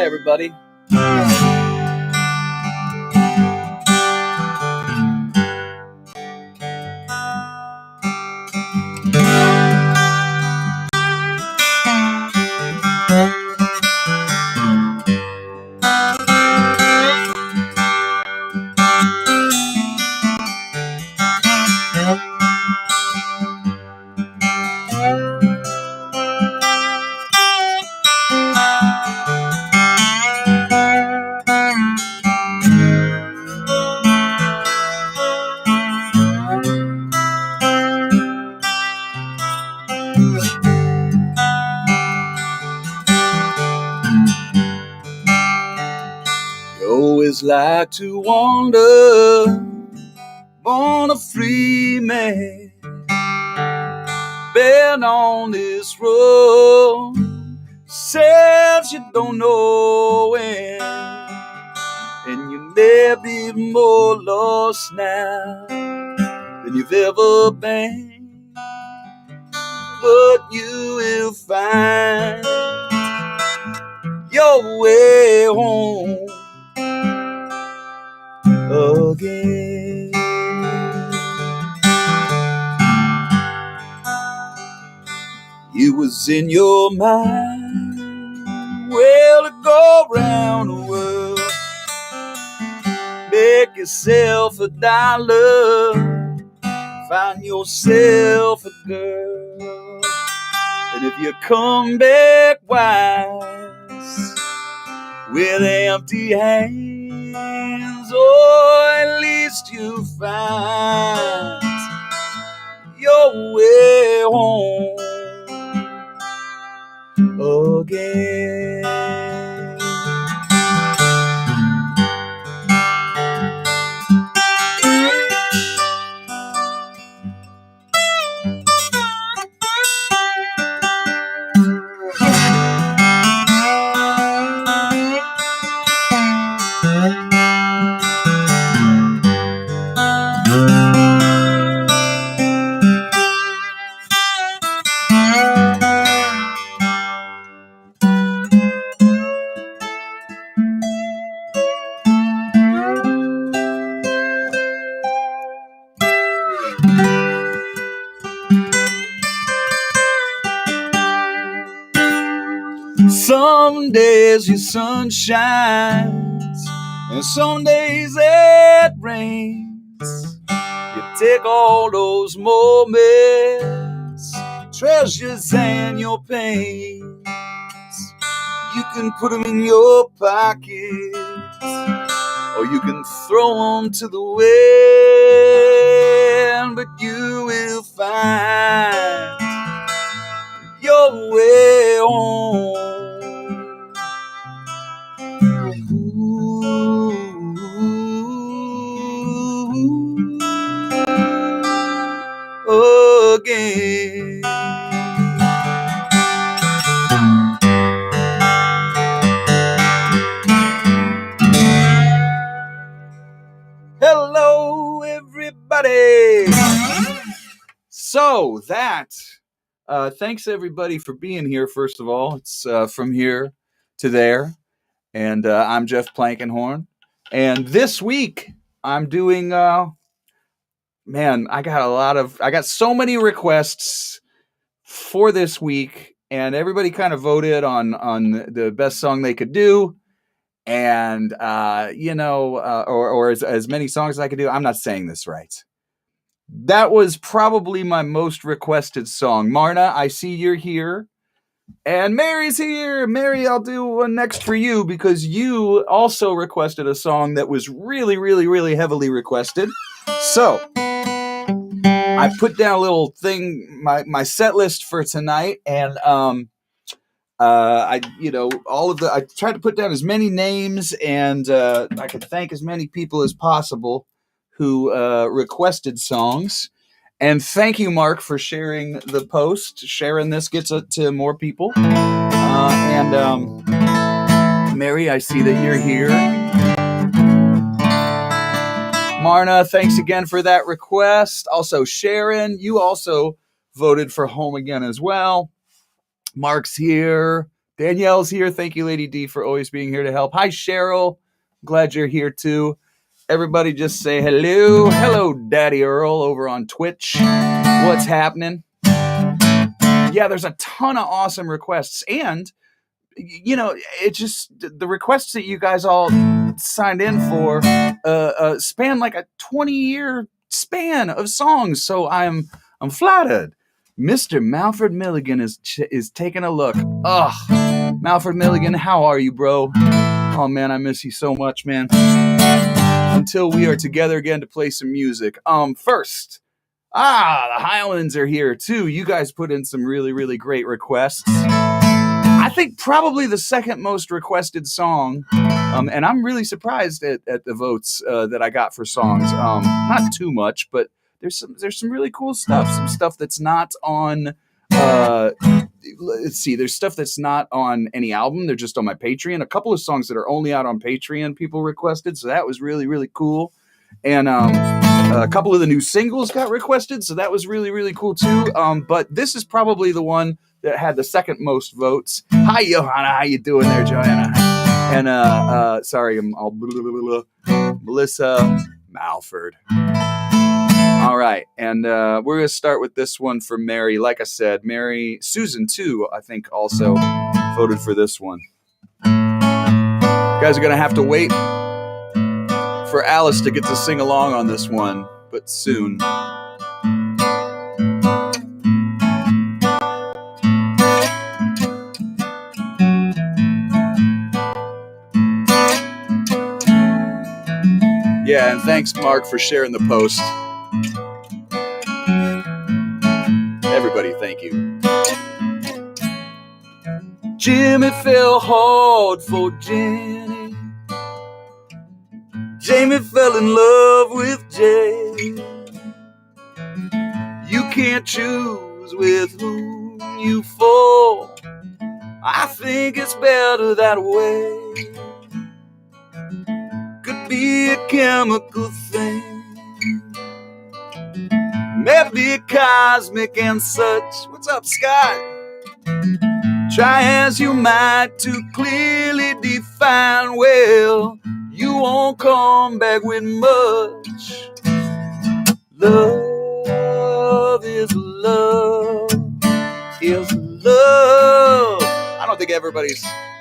everybody. You always like to wander, born a free man, been on this road since you don't know when, and you may be more lost now than you've ever been, but you will find your way home again. It was in your mind, well, to go round the world, make yourself a dollar, find yourself a girl, and if you come back wise with empty hands, or at least you find your way home again. Some days your sun shines, and some days it rains. You take all those moments, treasures and your pains. You can put them in your pocket, or you can throw them to the wind, but you will find your way home. Again. Hello, everybody. So thanks everybody for being here. First of all, it's from here to there, and I'm Jeff Plankenhorn, and this week I'm doing. Man, I got so many requests for this week, and everybody kind of voted on the best song they could do, and or as many songs as I could do. I'm not saying this right. That was probably my most requested song. Marna, I see you're here, and Mary's here. Mary, I'll do one next for you because you also requested a song that was really, really, really heavily requested. So I put down a little thing, my set list for tonight, and I tried to put down as many names and I could thank as many people as possible who requested songs. And thank you, Mark, for sharing the post. Sharing this gets it to more people. And Mary, I see that you're here. Marna, thanks again for that request. Also, Sharon, you also voted for Home Again as well. Mark's here. Danielle's here. Thank you, Lady D, for always being here to help. Hi, Cheryl. Glad you're here too. Everybody just say hello. Hello, Daddy Earl over on Twitch. What's happening? Yeah, there's a ton of awesome requests. And, it just, the requests that you guys all signed in for span like a 20-year span of songs. So I'm flattered. Mr. Malford Milligan is taking a look. Ugh, Malford Milligan, how are you, bro? Oh, man, I miss you so much, man. Until we are together again to play some music. First, the Highlands are here, too. You guys put in some really, really great requests. I think probably the second most requested song, and I'm really surprised at the votes that I got for songs. Not too much, but there's some really cool stuff. Some stuff that's not on. Let's see. There's stuff that's not on any album. They're just on my Patreon. A couple of songs that are only out on Patreon people requested, so that was really, really cool. And a couple of the new singles got requested, so that was really, really cool too. But this is probably the one that had the second most votes. Hi, Johanna. How you doing there, Joanna? And sorry, I'm all Melissa Malford. All right, and we're going to start with this one for Mary. Like I said, Mary, Susan too, I think also voted for this one. You guys are going to have to wait for Alice to get to sing along on this one, but soon. Yeah, and thanks, Mark, for sharing the post. Everybody, thank you. Jimmy fell hard for Jenny. Jamie fell in love with Jay. You can't choose with whom you fall. I think it's better that way. Could be a chemical thing, maybe cosmic and such. What's up, Scott? Try as you might to clearly define, well, you won't come back with much. Love is love is love. I don't think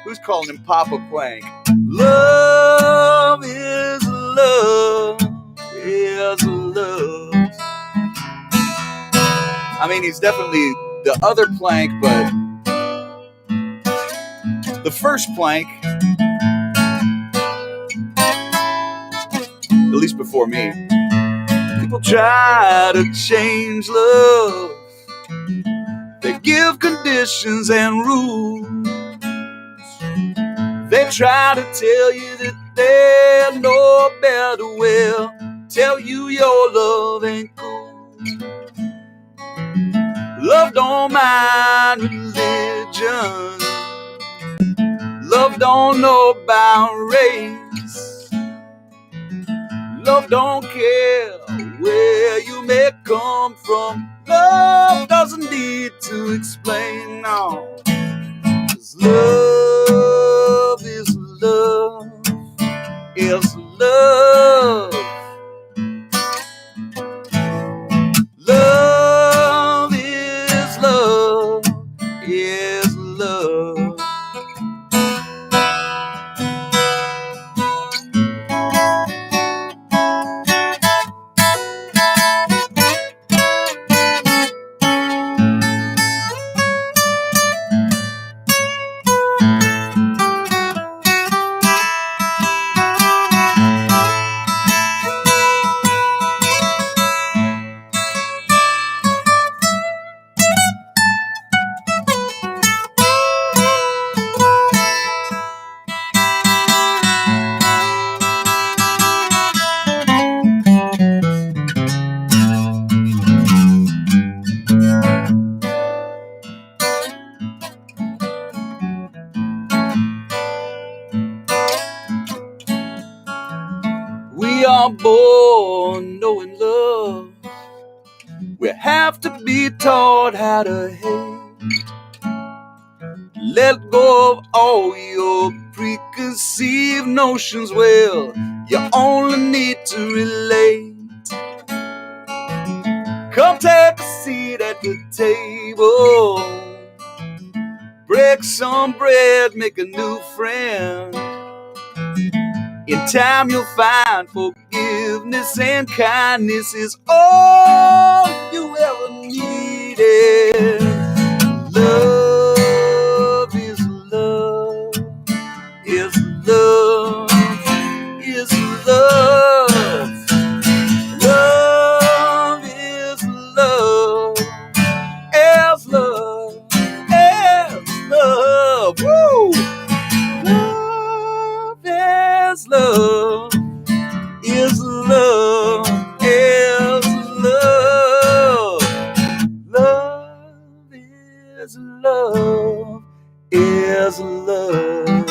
who's calling him Papa Plank. Love is love is love. I mean, he's definitely the other Plank, but the first Plank, at least before me. People try to change love. They give conditions and rules. They try to tell you that they know better. Well, tell you your love ain't cool. Love don't mind religion. Love don't know about race. Love don't care where you may come from. Love doesn't need to explain, no. 'Cause love is love is love. Love is love is love. We are born knowing love. We have to be taught how to hate. Let go of all your preconceived notions. Well, you only need to relate. Come take a seat at the table. Break some bread, make a new friend. In time you'll find forgiveness and kindness is all you ever needed. Love is love, is love, is love. Love is love, is love, is love. Woo! Love is love, is love, is love. Love is love, is love.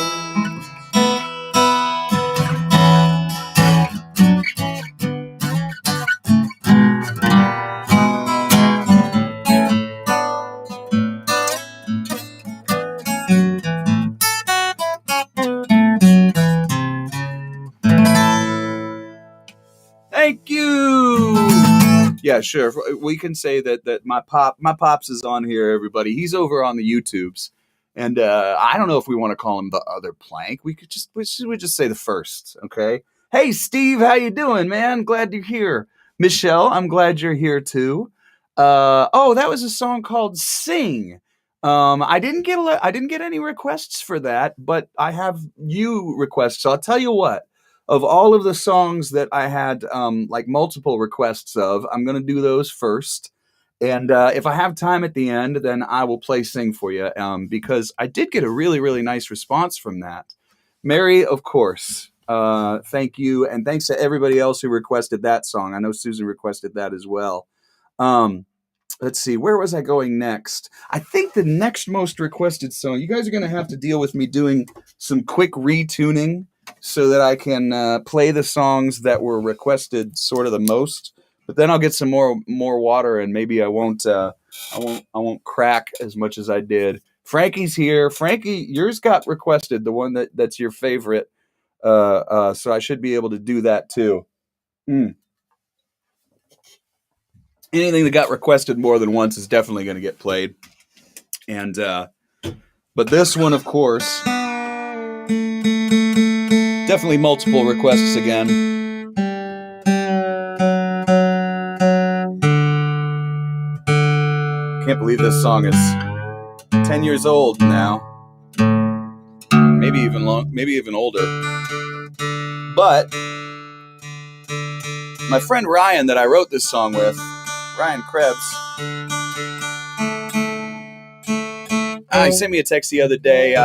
Thank you. Yeah, sure. We can say that my pops is on here. Everybody, he's over on the YouTubes, and I don't know if we want to call him the other Plank. We should just say the first. Okay. Hey, Steve, how you doing, man? Glad you're here. Michelle, I'm glad you're here too. Oh, that was a song called "Sing." I didn't get any requests for that, but I have you requests. So I'll tell you what. Of all of the songs that I had like multiple requests of, I'm going to do those first. And if I have time at the end, then I will play Sing for you because I did get a really, really nice response from that. Mary, of course. Thank you. And thanks to everybody else who requested that song. I know Susan requested that as well. Let's see, where was I going next? I think the next most requested song, you guys are going to have to deal with me doing some quick retuning so that I can play the songs that were requested sort of the most. But then I'll get some more water, and maybe I won't crack as much as I did. Frankie's here. Frankie, yours got requested, the one that's your favorite. So I should be able to do that too. Anything that got requested more than once is definitely going to get played. And but this one, of course, definitely multiple requests again. Can't believe this song is 10 years old now. Maybe even older. But my friend Ryan that I wrote this song with, Ryan Krebs, he sent me a text the other day.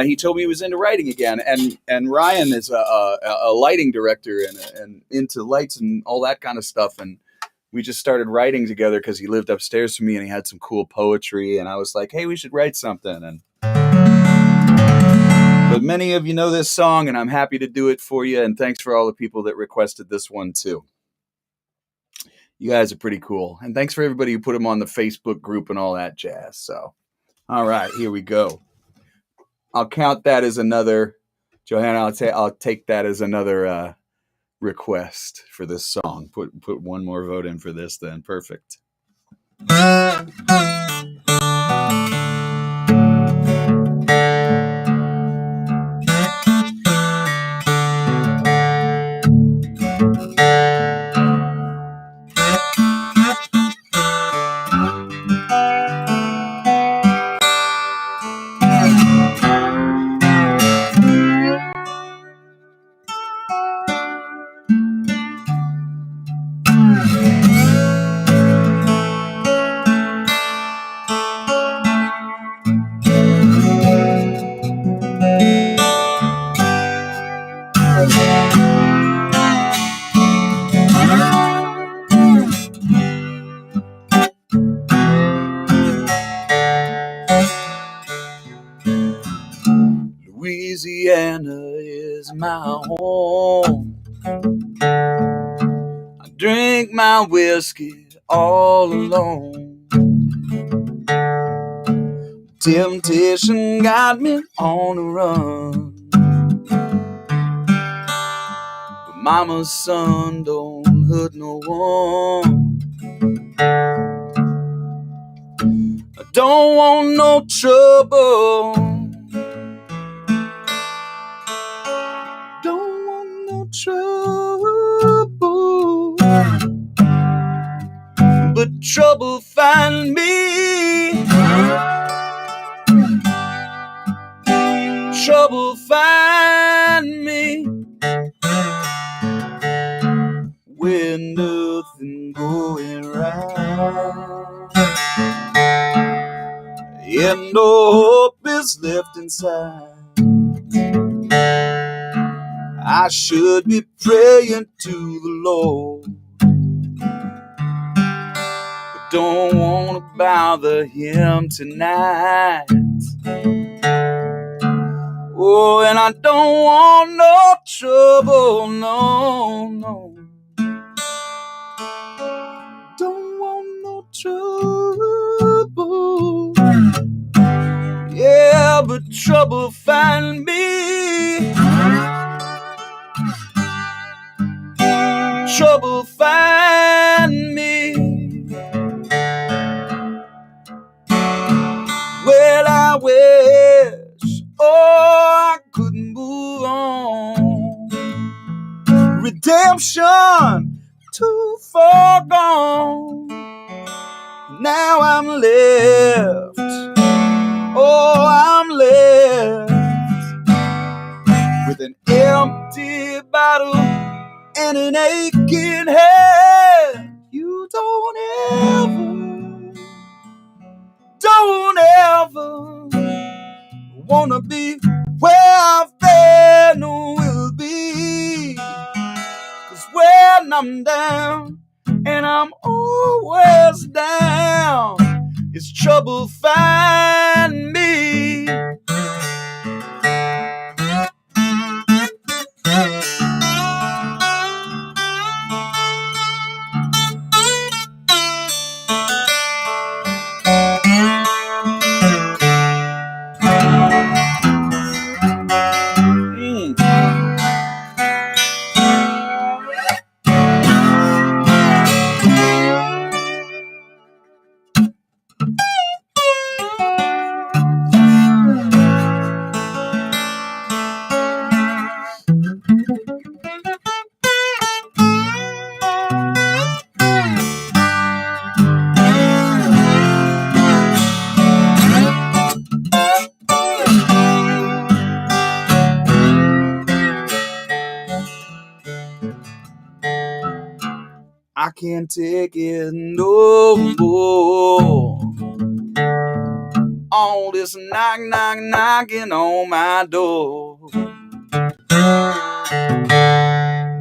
He told me he was into writing again. And Ryan is a lighting director and into lights and all that kind of stuff. And we just started writing together because he lived upstairs from me and he had some cool poetry. And I was like, hey, we should write something. But many of you know this song, and I'm happy to do it for you. And thanks for all the people that requested this one too. You guys are pretty cool. And thanks for everybody who put them on the Facebook group and all that jazz. So, all right, here we go. I'll count that as another, Johanna, I'll take that as another request for this song. Put one more vote in for this then. Perfect. Louisiana is my home. I drink my whiskey all alone. Temptation got me on the run. But mama's son don't hurt no one. I don't want no trouble. Don't want no trouble. But trouble find me. Trouble find me. When nothing going right, and no hope is left inside. I should be praying to the Lord, but don't want to bother him tonight. Oh, and I don't want no trouble, no, no. Don't want no trouble. Yeah, but trouble find me. Trouble find me. Well, I wish, oh, I could move on. Redemption too far gone. Now I'm left, oh, I'm left with an empty bottle and an aching head. You don't ever wanna be where I've been or will be. 'Cause when I'm down, and I'm always down, it's trouble find me. I can't take it no more. All this knocking on my door.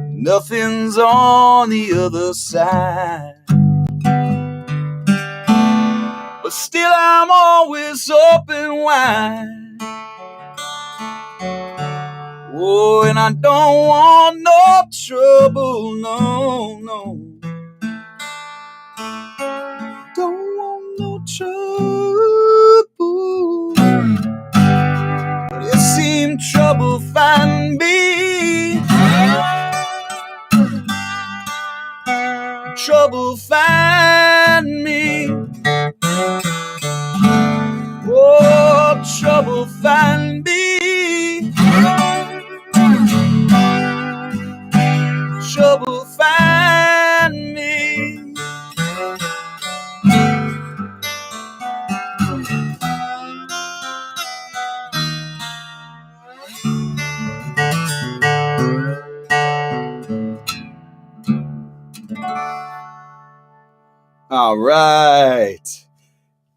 Nothing's on the other side, but still I'm always open wide. Oh, and I don't want no trouble, no, no. Don't want no trouble. But it seemed trouble find me. Trouble find me. Oh, trouble find me. Trouble find me. All right.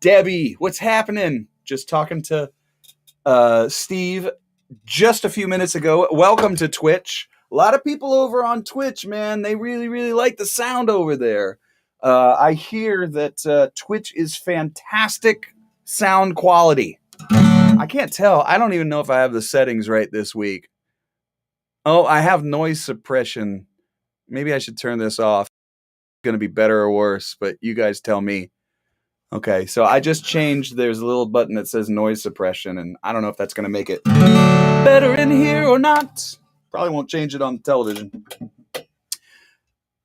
Debbie, what's happening? Just talking to Steve just a few minutes ago. Welcome to Twitch. A lot of people over on Twitch, man. They really, really like the sound over there. I hear that Twitch is fantastic sound quality. I can't tell. I don't even know if I have the settings right this week. Oh, I have noise suppression. Maybe I should turn this off. It's going to be better or worse, but you guys tell me. Okay, so I just changed. There's a little button that says noise suppression, and I don't know if that's going to make it better in here or not. Probably won't change it on the television.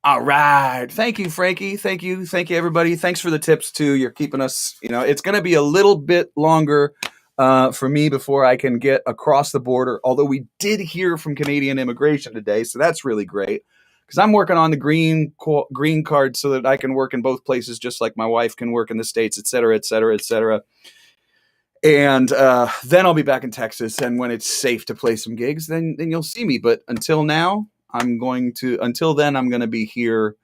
All right. Thank you, Frankie. Thank you, everybody. Thanks for the tips too. You're keeping us. It's going to be a little bit longer for me before I can get across the border. Although we did hear from Canadian immigration today, so that's really great. Because I'm working on the green card so that I can work in both places, just like my wife can work in the States, et cetera, et cetera, et cetera. And then I'll be back in Texas. And when it's safe to play some gigs, then you'll see me. But until then, I'm going to be here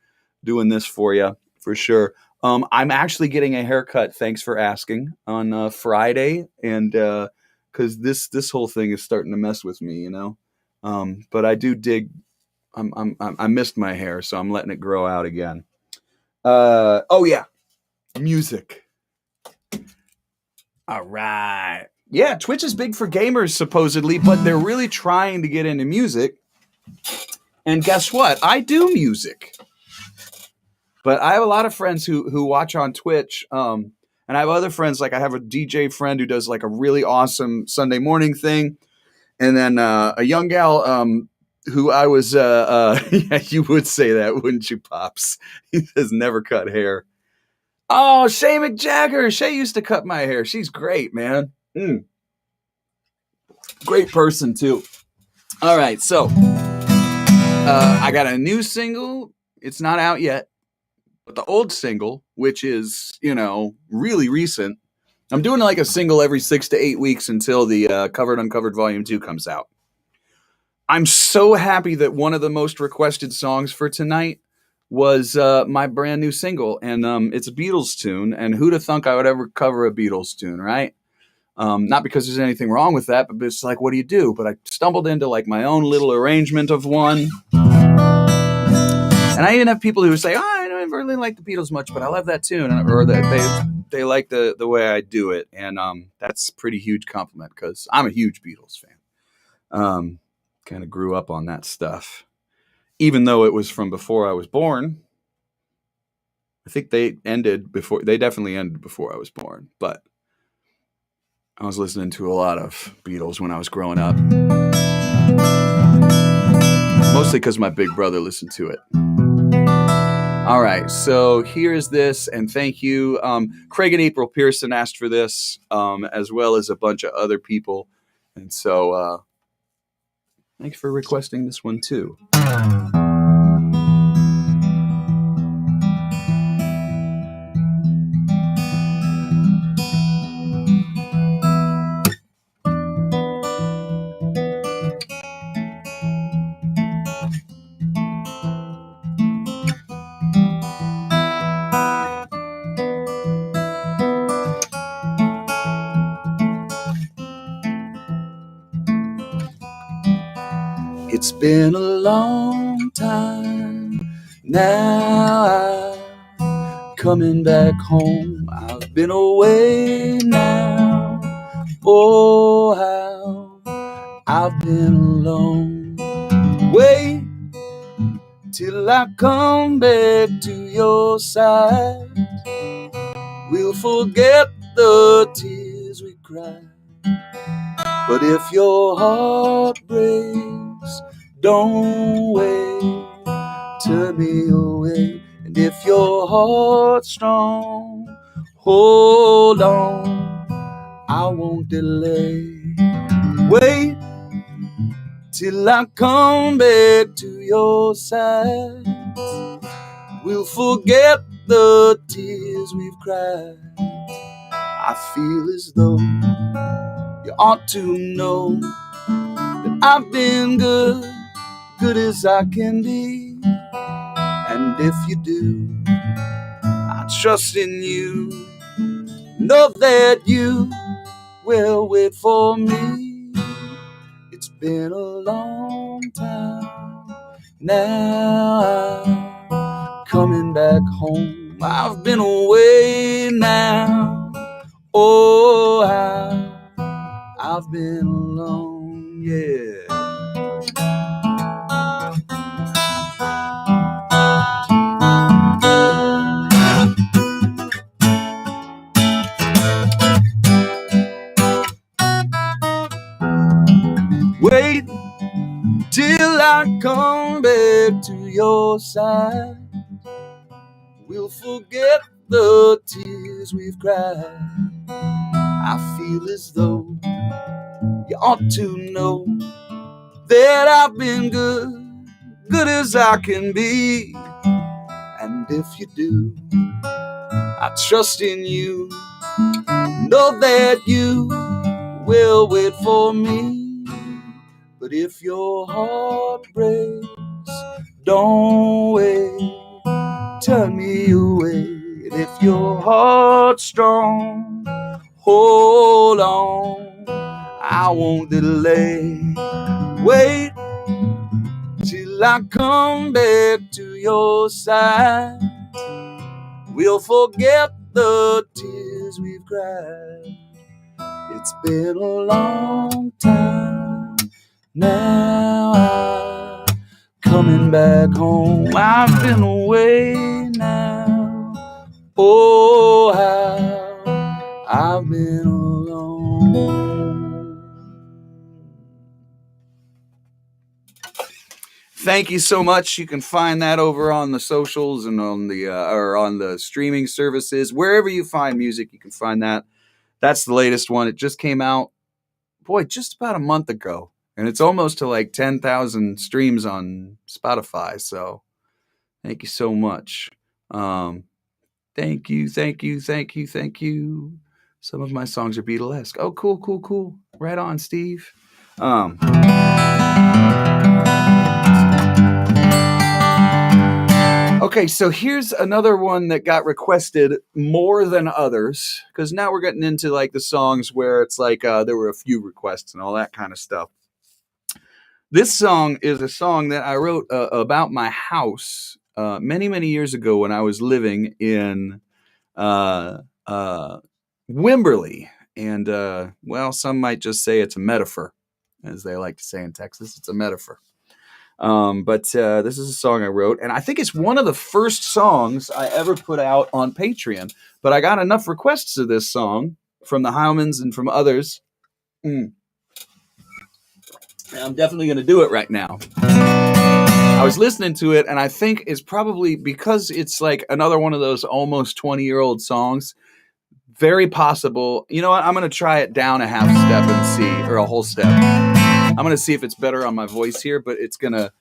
doing this for you for sure. I'm actually getting a haircut. Thanks for asking on Friday. And because this whole thing is starting to mess with me, but I do dig. I missed my hair, so I'm letting it grow out again. Oh yeah, music. All right. Yeah, Twitch is big for gamers supposedly, but they're really trying to get into music. And guess what? I do music. But I have a lot of friends who watch on Twitch. And I have other friends, like I have a DJ friend who does like a really awesome Sunday morning thing. And then a young gal who I was, yeah, you would say that, wouldn't you, Pops? He says never cut hair. Oh, Shay McJagger. Shay used to cut my hair. She's great, man. Great person, too. All right, so I got a new single. It's not out yet. But the old single, which is, really recent, I'm doing like a single every 6 to 8 weeks until the Covered Uncovered Volume 2 comes out. I'm so happy that one of the most requested songs for tonight was my brand new single. And it's a Beatles tune. And who'd have thunk I would ever cover a Beatles tune, right? Not because there's anything wrong with that, but it's like, what do you do? But I stumbled into like my own little arrangement of one. And I even have people who say, I don't really like the Beatles much, but I love that tune. Or that they like the way I do it. And that's a pretty huge compliment because I'm a huge Beatles fan. Kind of grew up on that stuff. Even though it was from before I was born. I think they definitely ended before I was born. But I was listening to a lot of Beatles when I was growing up. Mostly because my big brother listened to it. All right, so here's this, and thank you. Craig and April Pearson asked for this, as well as a bunch of other people. And so thanks for requesting this one, too. It's been a long time now, I'm coming back home. I've been away now, oh how I've been alone. Wait till I come back to your side. We'll forget the tears we cried. But if your heart breaks, don't wait, turn me away. And if your heart's strong, hold on, I won't delay. Wait till I come back to your side. We'll forget the tears we've cried. I feel as though you ought to know that I've been good as I can be. And if you do, I trust in you. Know that you will wait for me. It's been a long time now, I'm coming back home. I've been away now, oh how I've been alone, yeah. I come back to your side. We'll forget the tears we've cried. I feel as though you ought to know that I've been good as I can be. And if you do, I trust in you. Know that you will wait for me. But if your heart breaks, don't wait, turn me away. And if your heart's strong, hold on, I won't delay. Wait till I come back to your side. We'll forget the tears we've cried. It's been a long time now. I'm coming back home. I've been away now. Oh, how I've been alone. Thank you so much. You can find that over on the socials and on the or on the streaming services. Wherever you find music, you can find that. That's the latest one. It just came out, just about a month ago. And it's almost to like 10,000 streams on Spotify. So thank you so much. Thank you. Some of my songs are Beatlesque. Oh, cool. Right on, Steve. Okay, so here's another one that got requested more than others, because now we're getting into like the songs where it's like there were a few requests and all that kind of stuff. This song is a song that I wrote about my house many, many years ago when I was living in Wimberley. And, some might just say it's a metaphor, as they like to say in Texas. It's a metaphor. But this is a song I wrote, and I think it's one of the first songs I ever put out on Patreon. But I got enough requests of this song from the Heilmans and from others. I'm definitely going to do it right now. I was listening to it, and I think it's probably because it's like another one of those almost 20-year-old songs. Very possible. You know what? I'm going to try it down a half step and see, or a whole step. I'm going to see if it's better on my voice here, but it's going to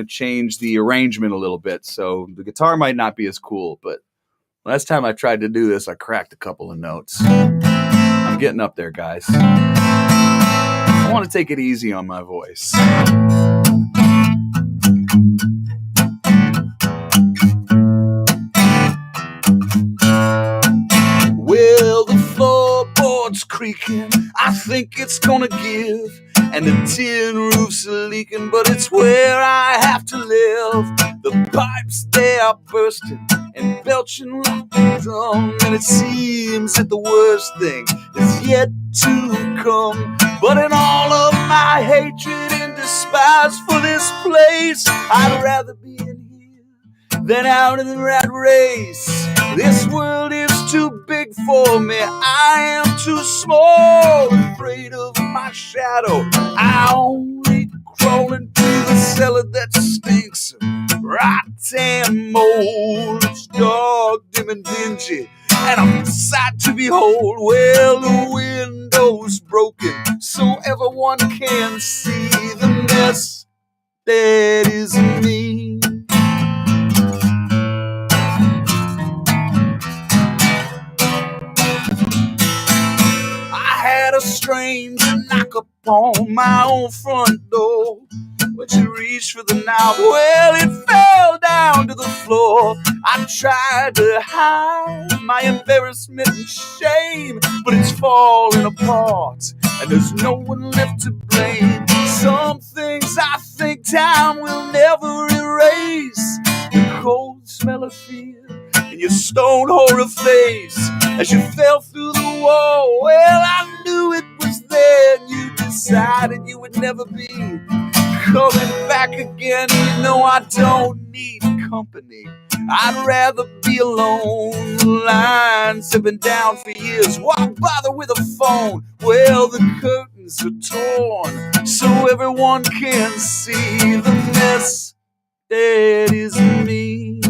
change the arrangement a little bit. So the guitar might not be as cool, but last time I tried to do this, I cracked a couple of notes. I'm getting up there, guys. I want to take it easy on my voice. Well, the floorboard's creaking. I think it's gonna give. And the tin roof's leaking, but it's where I have to live. The pipes, they are bursting and belching like a drum. And it seems that the worst thing is yet to come. But in all of my hatred and despise for this place, I'd rather be in here than out in the rat race. This world is too big for me. I am too small, afraid of my shadow. I only crawl into the cellar that stinks of rotten mold. It's dark, dim, and dingy, and a sight to behold. Well, the window's broken, so everyone can see the mess that is me. A strange knock upon my own front door. When she reached for the knob, well, it fell down to the floor. I tried to hide my embarrassment and shame, but it's falling apart, and there's no one left to blame. Some things I think time will never erase. The cold smell of fear in your stone horror face as you fell through the wall. Well, I knew it was there, and you decided you would never be coming back again. You know I don't need company. I'd rather be alone. The lines have been down for years. Why bother with a phone? Well, the curtains jeans are torn so everyone can see the mess that is me.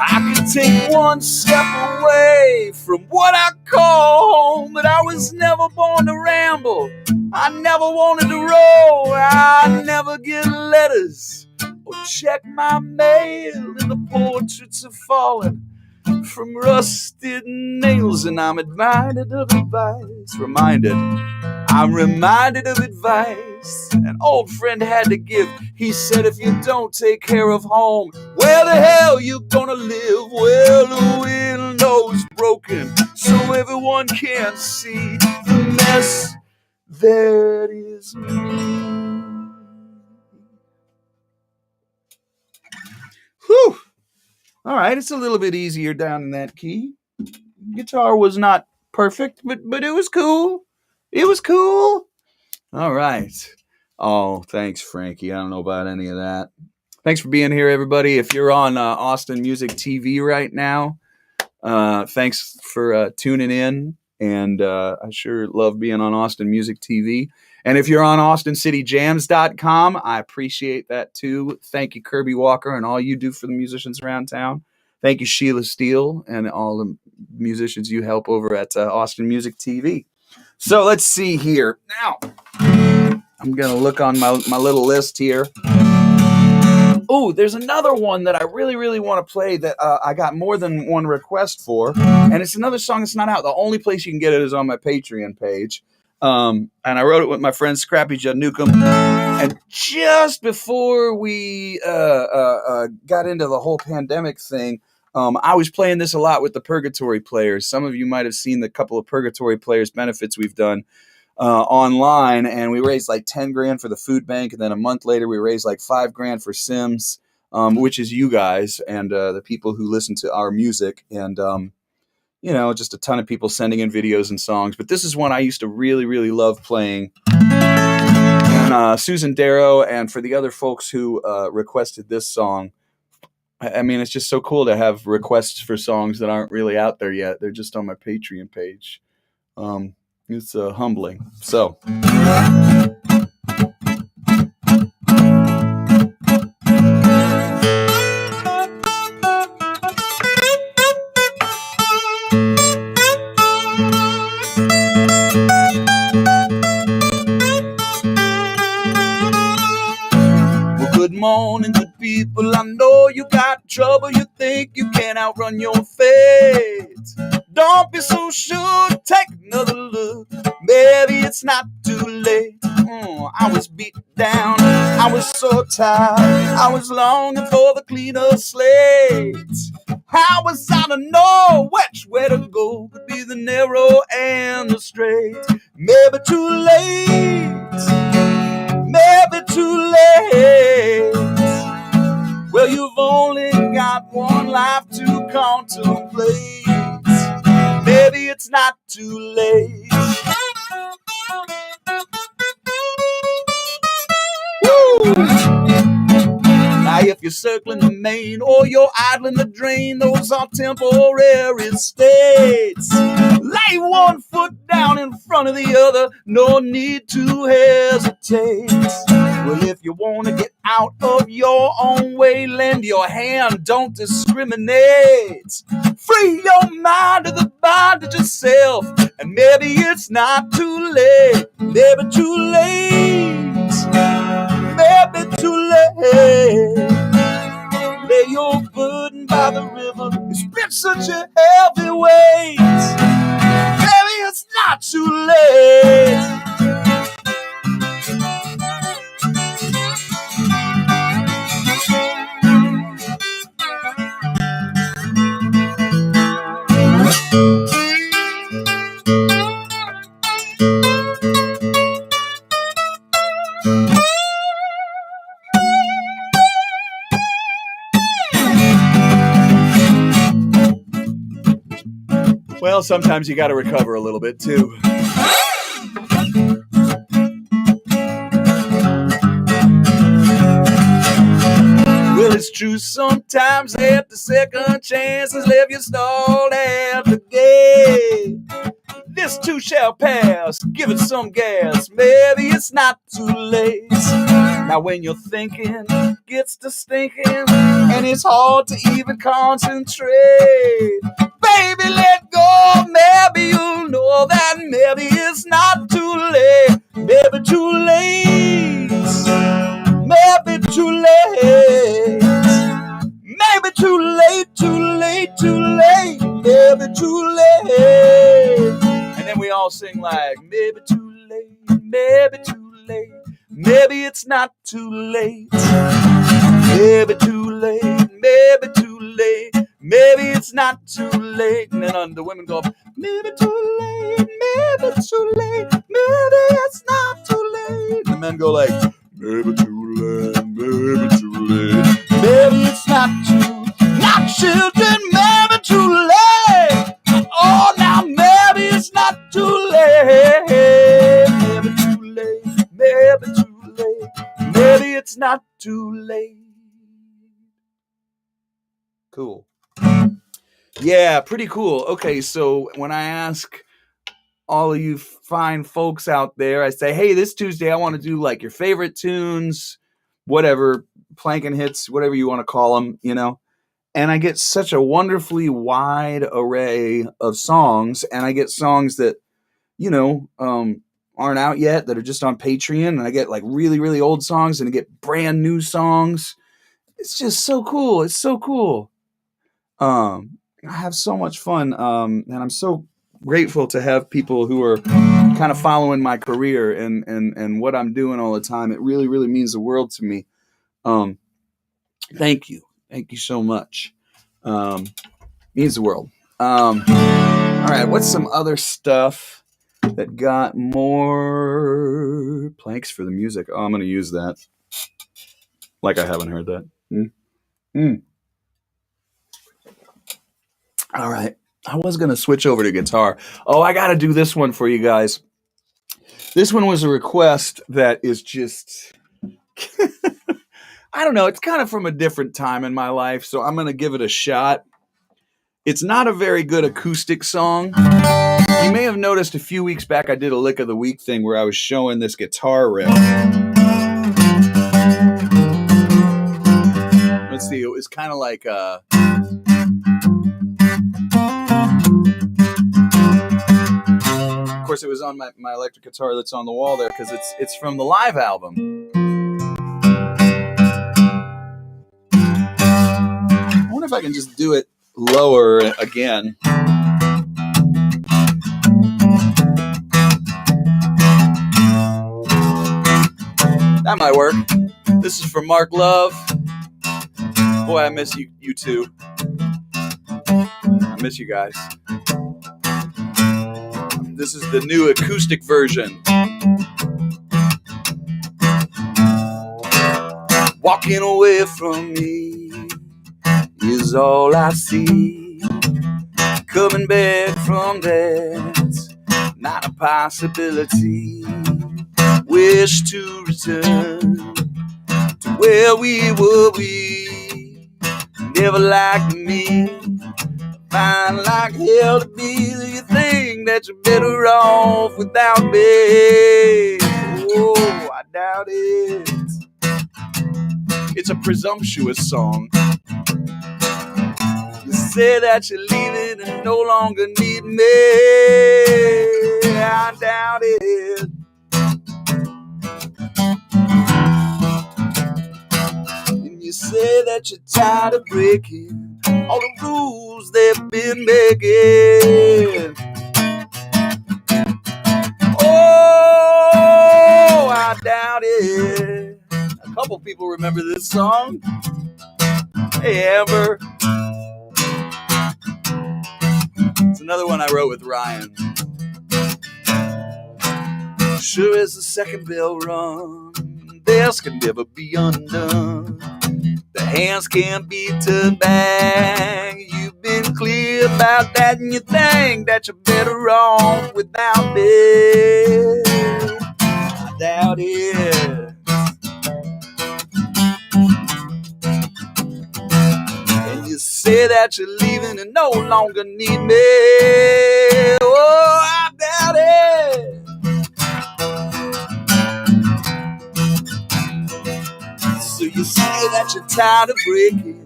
I could take one step away from what I call home, but I was never born to ramble. I never wanted to roll. I never get letters or check my mail, and the portraits have fallen from rusted nails, and I'm reminded of advice an old friend had to give. He said, if you don't take care of home, where the hell you gonna live? Well, the window's broken so everyone can see the mess that is me. Whew. All right, it's a little bit easier down in that key. Guitar was not perfect, but it was cool. It was cool. All right. Oh, thanks, Frankie. I don't know about any of that. Thanks for being here, everybody. If you're on Austin Music TV right now, thanks for tuning in. And I sure love being on Austin Music TV. And if you're on AustinCityJams.com, I appreciate that too. Thank you, Kirby Walker, and all you do for the musicians around town. Thank you, Sheila Steele, and all the musicians you help over at Austin Music TV. So let's see here. Now, I'm going to look on my little list here. Oh, there's another one that I really, really want to play that I got more than one request for. And it's another song that's not out. The only place you can get it is on my Patreon page. And I wrote it with my friend Scrappy Judd Newcomb. And just before we got into the whole pandemic thing, I was playing this a lot with the Purgatory Players. Some of you might have seen the couple of Purgatory Players benefits we've done online, and we raised like 10 grand for the food bank, and then a month later we raised like 5 grand for Sims, which is you guys and the people who listen to our music, and just a ton of people sending in videos and songs. But this is one I used to really, really love playing. And Susan Darrow, and for the other folks who requested this song, I mean, it's just so cool to have requests for songs that aren't really out there yet. They're just on my Patreon page. It's humbling. So. Good morning, good people. I know you got trouble. You think you can outrun your fate. Don't be so sure. Take another look. Maybe it's not too late. I was beat down. I was so tired. I was longing for the cleaner slate. How was I to know which way to go? Could be the narrow and the straight. Maybe too late. Maybe too late. Well, you've only got one life to contemplate. Maybe it's not too late. Woo! Now, if you're circling the main or you're idling the drain, those are temporary states. Lay one foot down in front of the other, no need to hesitate. Well, if you want to get out of your own way, lend your hand, don't discriminate. Free your mind to the bondage of self, and maybe it's not too late. Maybe too late. Maybe too late. Lay your burden by the river. It's been such a heavy weight. Maybe it's not too late. Well, sometimes you got to recover a little bit too. Well, it's true sometimes after second chances leave you stalled at the gate. This too shall pass, give it some gas, maybe it's not too late. Now when your thinking gets to stinking and it's hard to even concentrate, baby, let go, maybe you'll know that maybe it's not too late. Maybe too late, maybe too late. Maybe too late, too late, too late, maybe too late. And then we all sing like, maybe too late, maybe too late, maybe it's not too late. Maybe too late, maybe too late, maybe it's not too late. And then the women go, maybe too late, maybe too late, maybe it's not too late. And the men go like, maybe too late, maybe too late, maybe it's not children, maybe too late. Oh, now maybe it's not too late. Maybe too late, maybe too late, maybe it's not too late. Cool. Yeah, pretty cool. Okay, so when I ask all of you fine folks out there, I say, hey, this Tuesday I want to do like your favorite tunes, whatever, planking hits, whatever you want to call them, you know. And I get such a wonderfully wide array of songs, and I get songs that, you know, aren't out yet, that are just on Patreon, and I get like really, really old songs, and I get brand new songs. It's just so cool. It's so cool. I have so much fun, and I'm so grateful to have people who are kind of following my career and what I'm doing all the time. It really, really means the world to me. Thank you. Thank you so much. Means the world. All right, what's some other stuff that got more planks for the music? Oh, I'm going to use that. Like I haven't heard that. All right. I was going to switch over to guitar. Oh, I got to do this one for you guys. This one was a request that is just... I don't know. It's kind of from a different time in my life, so I'm going to give it a shot. It's not a very good acoustic song. You may have noticed a few weeks back I did a Lick of the Week thing where I was showing this guitar riff. Let's see. It was kind of like... Of course, it was on my electric guitar that's on the wall there because it's from the live album. I wonder if I can just do it lower again. That might work. This is for Mark Love. Boy, I miss you too. I miss you guys. This is the new acoustic version. Walking away from me is all I see. Coming back from that's not a possibility. Wish to return to where we were. We never liked me. Find like hell to be. Do you think that you're better off without me? Oh, I doubt it. It's a presumptuous song. You say that you're leaving and no longer need me. I doubt it. And you say that you're tired of breaking all the rules they've been making. Oh, I doubt it. A couple people remember this song. Hey, Amber. It's another one I wrote with Ryan. Sure as the second bell rung, this can never be undone. The hands can't be turned back. You've you've been clear about that, and you think that you're better off without me. I doubt it. And you say that you're leaving and no longer need me. Oh, I doubt it. So you say that you're tired of breaking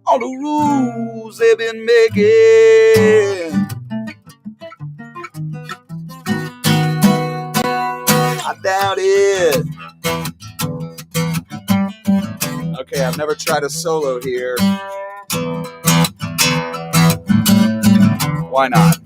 all the rules they've been making. I doubt it. Okay, I've never tried a solo here. Why not?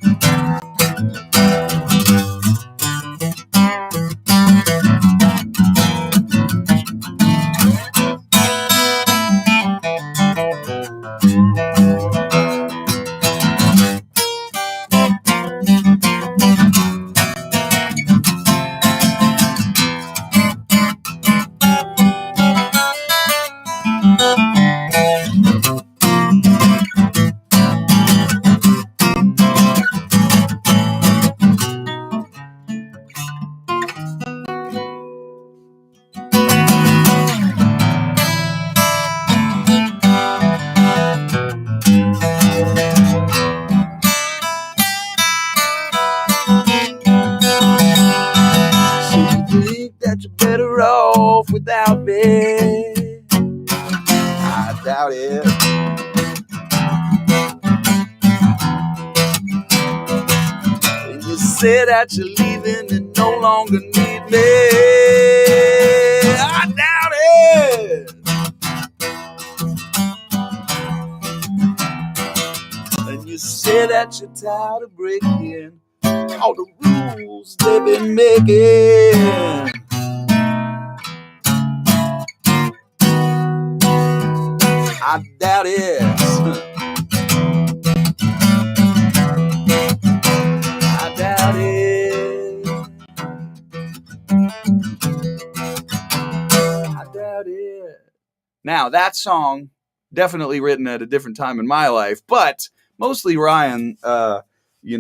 That you're better off without me. I doubt it. And you say that you're leaving and no longer need me. I doubt it. And you say that you're tired of breaking all the rules they've been making. I doubt it. I doubt it. I doubt it. Now, that song, definitely written at a different time in my life, but mostly Ryan, he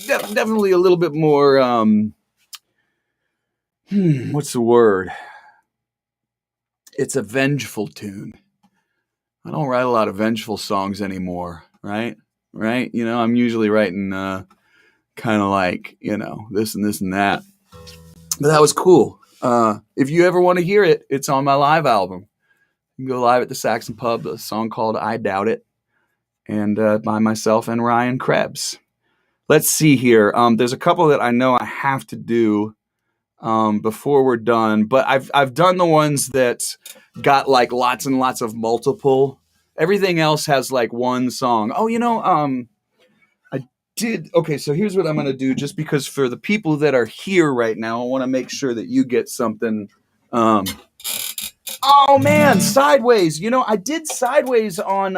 definitely a little bit more, what's the word? It's a vengeful tune. I don't write a lot of vengeful songs anymore, right? You know, I'm usually writing kind of like, you know, this and this and that. But that was cool. If you ever want to hear it, it's on my live album. You can go live at the Saxon Pub, a song called I Doubt It, and by myself and Ryan Krebs. Let's see here. There's a couple that I know I have to do before we're done, but I've done the ones that got like lots and lots of multiple. Everything else has like one song. Oh, you know, I did. Okay, so here's what I'm going to do, just because for the people that are here right now, I want to make sure that you get something. Oh man, Sideways. You know, I did Sideways on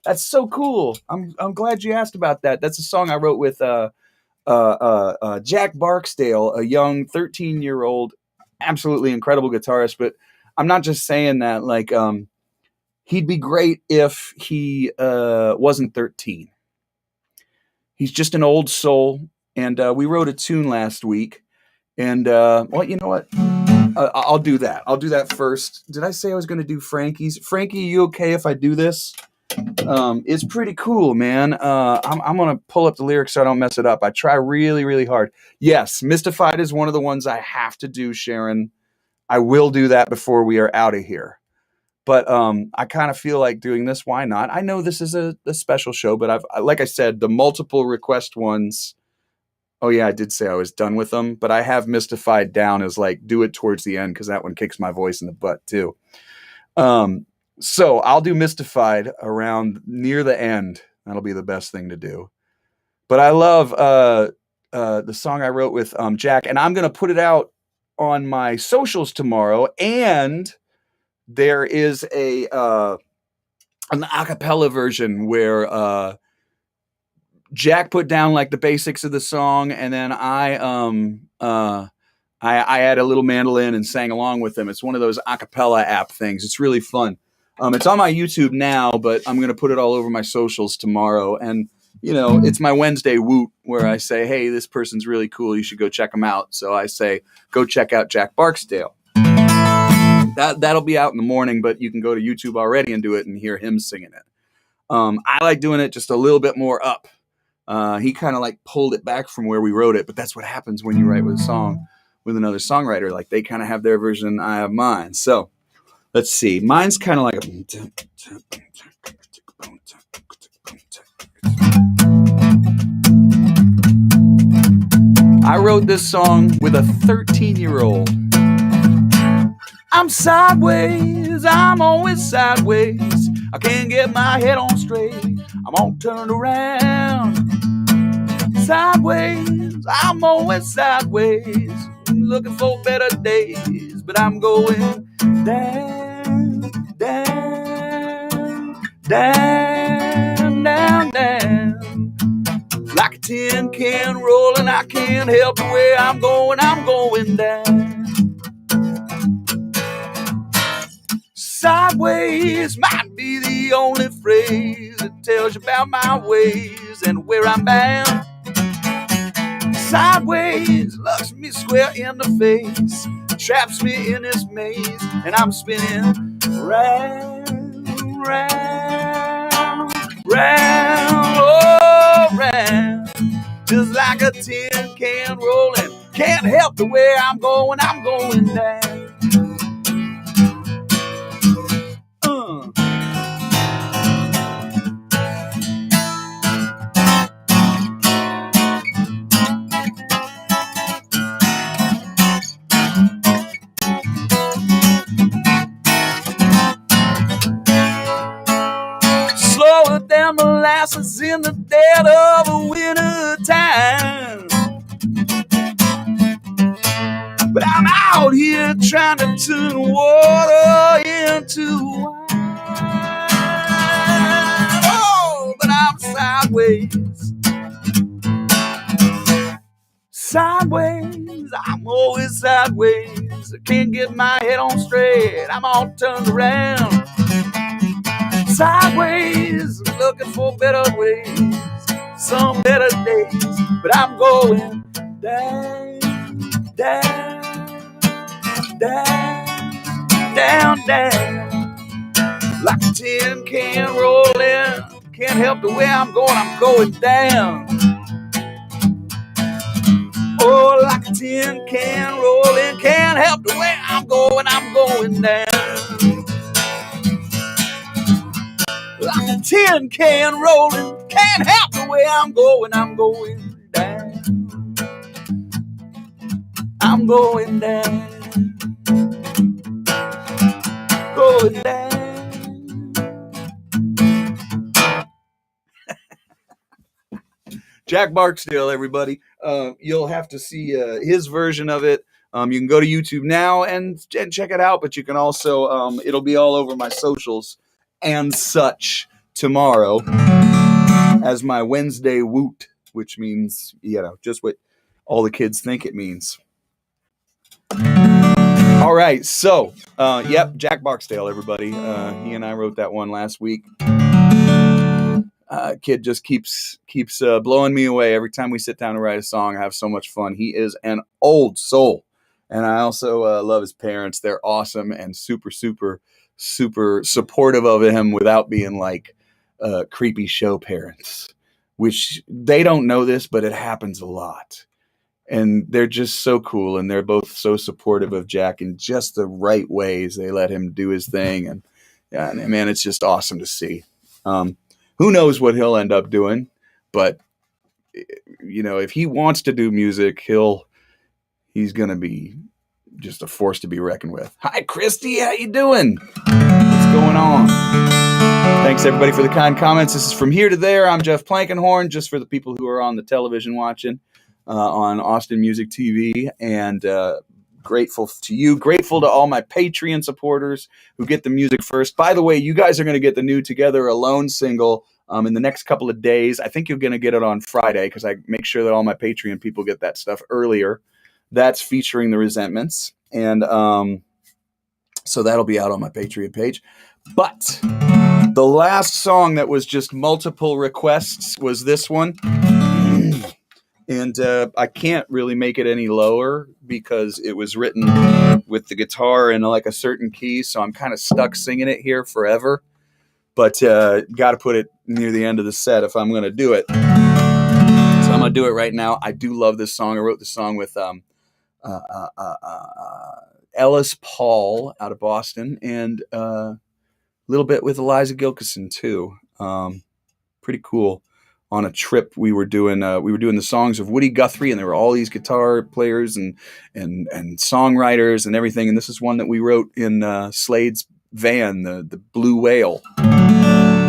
that's so cool. I'm glad you asked about that. That's a song I wrote with Jack Barksdale, a young 13-year-old, absolutely incredible guitarist. But I'm not just saying that. Like, he'd be great if he wasn't 13. He's just an old soul, and we wrote a tune last week. And well, you know what? I'll do that. I'll do that first. Did I say I was going to do Frankie's? Frankie, you okay if I do this? It's pretty cool, man. I'm going to pull up the lyrics so I don't mess it up. I try really, really hard. Yes, Mystified is one of the ones I have to do, Sharon. I will do that before we are out of here. But I kind of feel like doing this. Why not? I know this is a special show, but like I said, the multiple request ones. Oh yeah, I did say I was done with them, but I have Mystified down as like do it towards the end because that one kicks my voice in the butt too. So I'll do Mystified around near the end. That'll be the best thing to do. But I love the song I wrote with Jack, and I'm gonna put it out on my socials tomorrow. And there is an a cappella version where Jack put down like the basics of the song, and then I had a little mandolin and sang along with him. It's one of those a cappella app things. It's really fun. It's on my YouTube now, but I'm going to put it all over my socials tomorrow. And, it's my Wednesday woot where I say, hey, this person's really cool. You should go check them out. So I say, go check out Jack Barksdale. That'll be out in the morning, but you can go to YouTube already and do it and hear him singing it. I like doing it just a little bit more up. He kind of like pulled it back from where we wrote it, but that's what happens when you write with a song with another songwriter. Like they kind of have their version, I have mine. So let's see. Mine's kind of like I wrote this song with a 13-year-old. I'm sideways, I'm always sideways. I can't get my head on straight. I'm all turned around. Sideways, I'm always sideways. Looking for better days, but I'm going down, down, down, down, down. Like a tin can rolling, I can't help the way I'm going down. Sideways might be the only phrase that tells you about my ways and where I'm bound. Sideways looks me square in the face, traps me in this maze, and I'm spinning round, round, round, oh, round, just like a tin can rolling. Can't help the way I'm going down. Slower than molasses in the dead of a winter time. But I'm out here trying to turn water into wine. Oh, but I'm sideways. Sideways, I'm always sideways. I can't get my head on straight. I'm all turned around. Sideways, looking for better ways, some better days, but I'm going down, down, down, down, down, like a tin can rolling. Can't help the way I'm going down. Oh, like a tin can rolling, can't help the way I'm going down. Like a tin can rolling, can't help the way I'm going down. I'm going down, going down. Jack Barksdale, everybody. You'll have to see his version of it. You can go to YouTube now and check it out, but you can also, it'll be all over my socials and such tomorrow as my Wednesday woot, which means, just what all the kids think it means. All right, so, Jack Barksdale, everybody. He and I wrote that one last week. Kid just keeps blowing me away every time we sit down to write a song. I have so much fun. He is an old soul, and I also love his parents. They're awesome and super, super, super supportive of him without being like creepy show parents, which they don't know this, but it happens a lot. And they're just so cool, and they're both so supportive of Jack in just the right ways. They let him do his thing, and man, it's just awesome to see. Who knows what he'll end up doing, but if he wants to do music, he's going to be just a force to be reckoned with. Hi, Christy. How you doing? What's going on? Thanks, everybody, for the kind comments. This is From Here to There. I'm Jeff Plankenhorn, just for the people who are on the television watching on Austin Music TV, and grateful to you. Grateful to all my Patreon supporters who get the music first. By the way, you guys are going to get the new Together Alone single in the next couple of days. I think you're going to get it on Friday because I make sure that all my Patreon people get that stuff earlier. That's featuring the Resentments. And So that'll be out on my Patreon page. But the last song that was just multiple requests was this one. And I can't really make it any lower because it was written with the guitar in like a certain key. So I'm kind of stuck singing it here forever. But got to put it near the end of the set if I'm going to do it. So I'm going to do it right now. I do love this song. I wrote the song with Ellis Paul out of Boston, and a little bit with Eliza Gilkison too. Pretty cool. On a trip we were doing the songs of Woody Guthrie, and there were all these guitar players and songwriters and everything. And this is one that we wrote in Slade's van, the Blue Whale.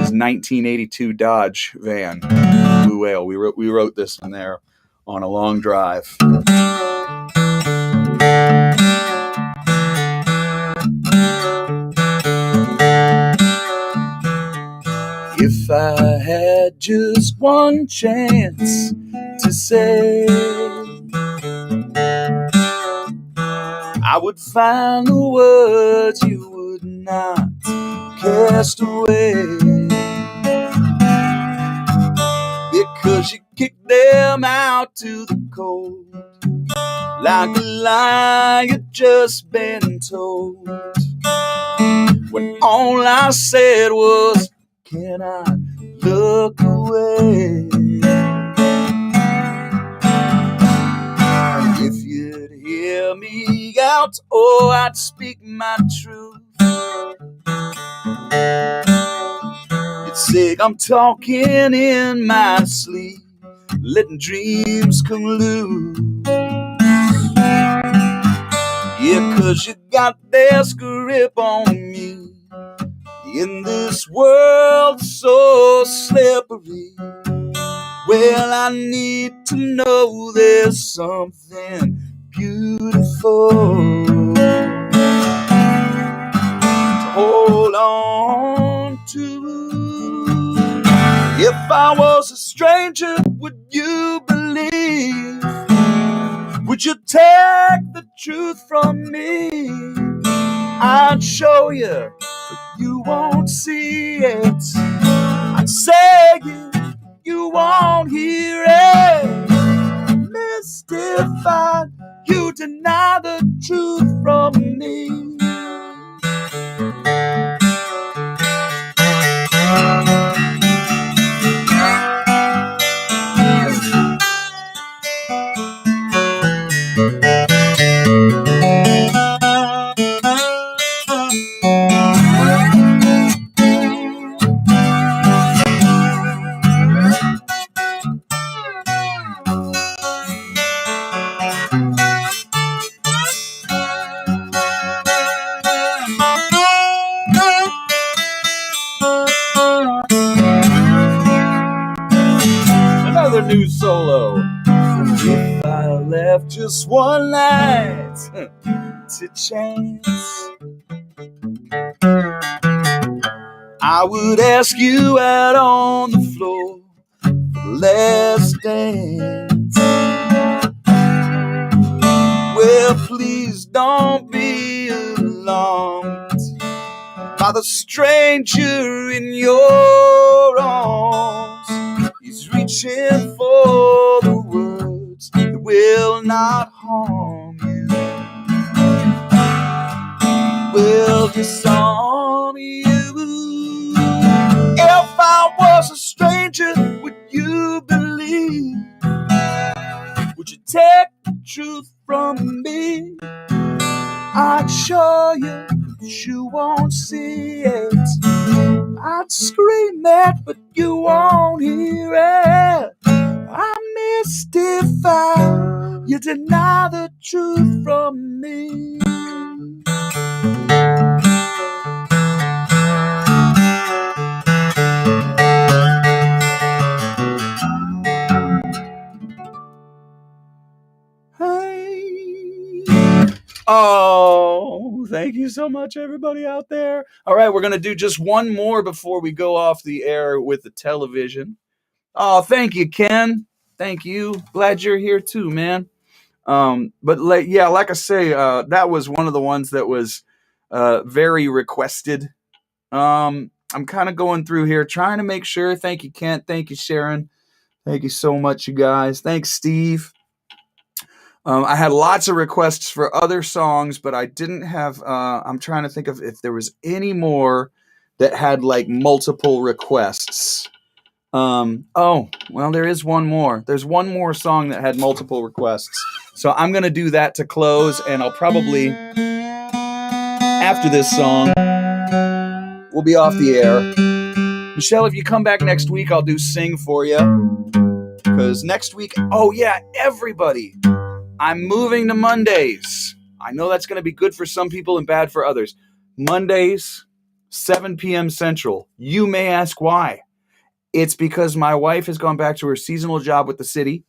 His 1982 Dodge van, Blue Whale. We wrote this in there on a long drive. If I had just one chance to say, I would find the words you would not cast away, because you kicked them out to the cold like a lie you'd just been told, when all I said was, can I look away? If you'd hear me out, oh, I'd speak my truth. You'd say I'm talking in my sleep, letting dreams come loose. Yeah, 'cause you got this grip on me in this world so slippery. Well, I need to know there's something beautiful to hold on to. If I was a stranger, would you believe? Would you take the truth from me? I'd show you, but you won't see it. I'd say it, you won't hear it. Mystified, you deny the truth from me. Another new solo. If I left just one night to chance, I would ask you out on the floor for the last dance. Well, please don't be alarmed by the stranger in your arms. He's reaching for the words that will not harm you. Well, it's on you. If I was a stranger, would you believe? Would you take the truth from me? I'd show you, but you won't see it. I'd scream it, but you won't hear it. I'm mystified, you deny the truth from me. Oh, thank you so much, everybody out there. All right, we're going to do just one more before we go off the air with the television. Oh, thank you, Ken. Thank you. Glad you're here too, man. But like I say, that was one of the ones that was very requested. I'm kind of going through here, trying to make sure. Thank you, Kent. Thank you, Sharon. Thank you so much, you guys. Thanks, Steve. I had lots of requests for other songs, but I didn't have, I'm trying to think of if there was any more that had like multiple requests. Oh, well, there is one more. There's one more song that had multiple requests. So I'm going to do that to close, and I'll probably, after this song, we'll be off the air. Michelle, if you come back next week, I'll do Sing for you. Because next week, oh yeah, everybody, I'm moving to Mondays. I know that's going to be good for some people and bad for others. Mondays, 7 p.m. Central. You may ask why. It's because my wife has gone back to her seasonal job with the city,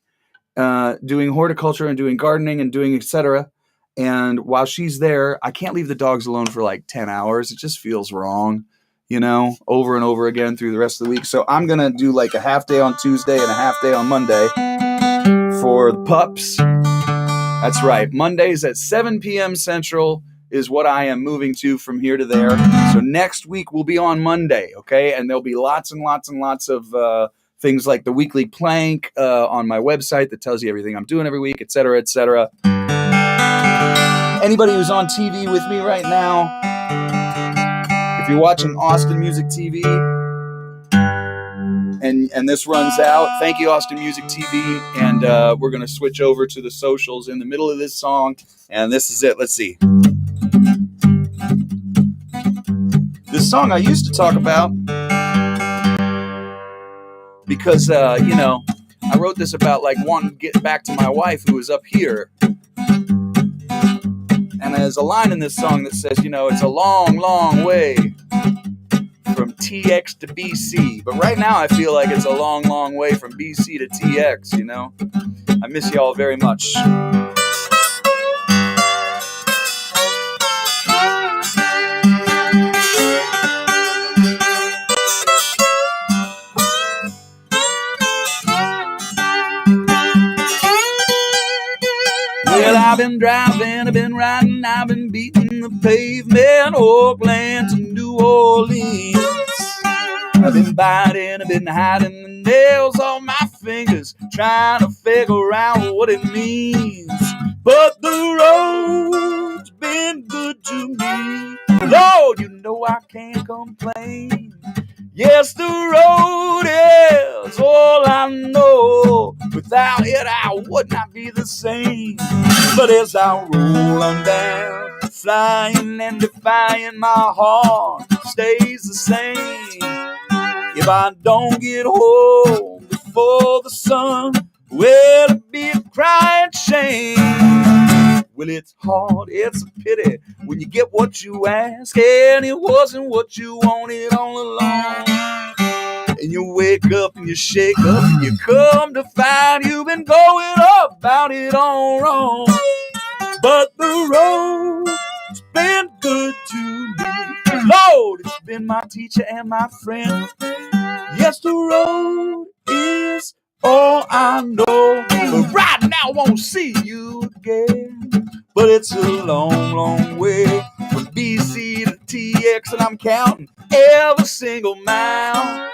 doing horticulture and doing gardening and doing etc. And while she's there, I can't leave the dogs alone for like 10 hours. It just feels wrong, over and over again through the rest of the week. So I'm going to do like a half day on Tuesday and a half day on Monday for the pups. That's right. Mondays at 7 p.m. Central is what I am moving to from here to there. So next week will be on Monday, okay? And there'll be lots and lots and lots of things like the weekly plank on my website that tells you everything I'm doing every week, etc., etc. Anybody who's on TV with me right now, if you're watching Austin Music TV and this runs out, thank you, Austin Music TV. And we're going to switch over to the socials in the middle of this song. And this is it. Let's see. This song I used to talk about because, I wrote this about like wanting to get back to my wife who was up here. And there's a line in this song that says, it's a long, long way from TX to BC. But right now I feel like it's a long, long way from BC to TX, I miss y'all very much. Well, I've been driving, I've been riding, I've been beating the pavement, Oakland to New Orleans. I've been biting, I've been hiding the nails on my fingers, trying to figure out what it means. But the road's been good to me. Lord, I can't complain. Yes, the road is all I know. Without it, I would not be the same. But as I roll on down, flying and defying, my heart stays the same. If I don't get home before the sun, well, it'd be a crying shame. Well, it's hard, it's a pity when you get what you ask, and it wasn't what you wanted all along. And you wake up and you shake up and you come to find you've been going about it all wrong. But the road's been good to me. Lord, it's been my teacher and my friend. Yes, the road is all I know. But right now I won't see you again. But it's a long, long way from BC to TX, and I'm counting every single mile.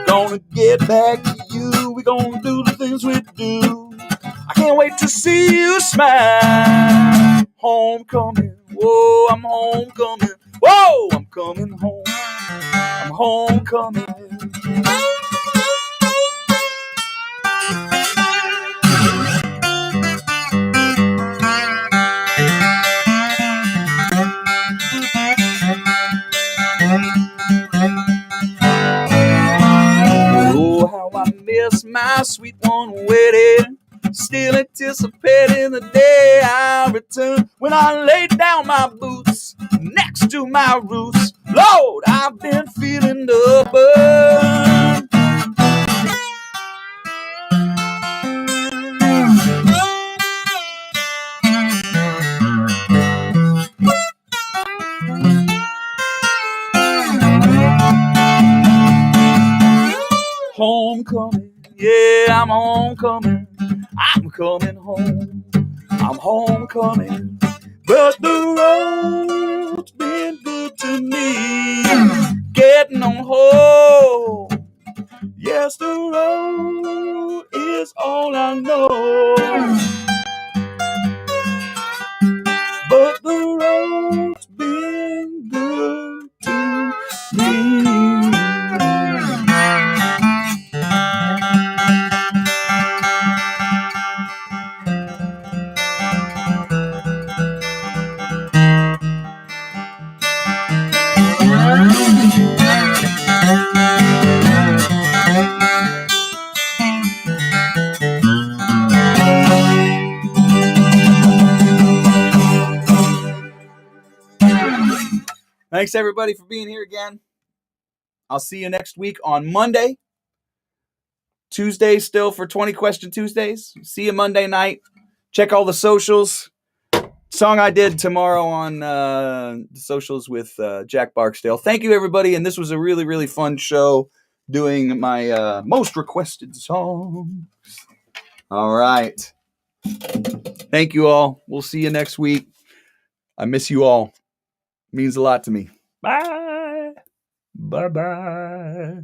Gonna get back to you. We're gonna do the things we do. I can't wait to see you smile. Homecoming, whoa, I'm homecoming. Whoa, I'm coming home. I'm homecoming. Oh, how I miss my sweet one waiting. Still anticipating the day I return. When I lay down my boots next to my roots, Lord, I've been feeling the burn. Homecoming, yeah, I'm homecoming. I'm coming home. I'm homecoming. But the road's been to me. Getting on home. Yes, the road is all I know. But the road's been good to me. Thanks, everybody, for being here again. I'll see you next week on Monday. Tuesday still for 20 Question Tuesdays. See you Monday night. Check all the socials. Song I did tomorrow on the socials with Jack Barksdale. Thank you, everybody. And this was a really, really fun show doing my most requested songs. All right. Thank you all. We'll see you next week. I miss you all. It means a lot to me. Bye. Bye-bye.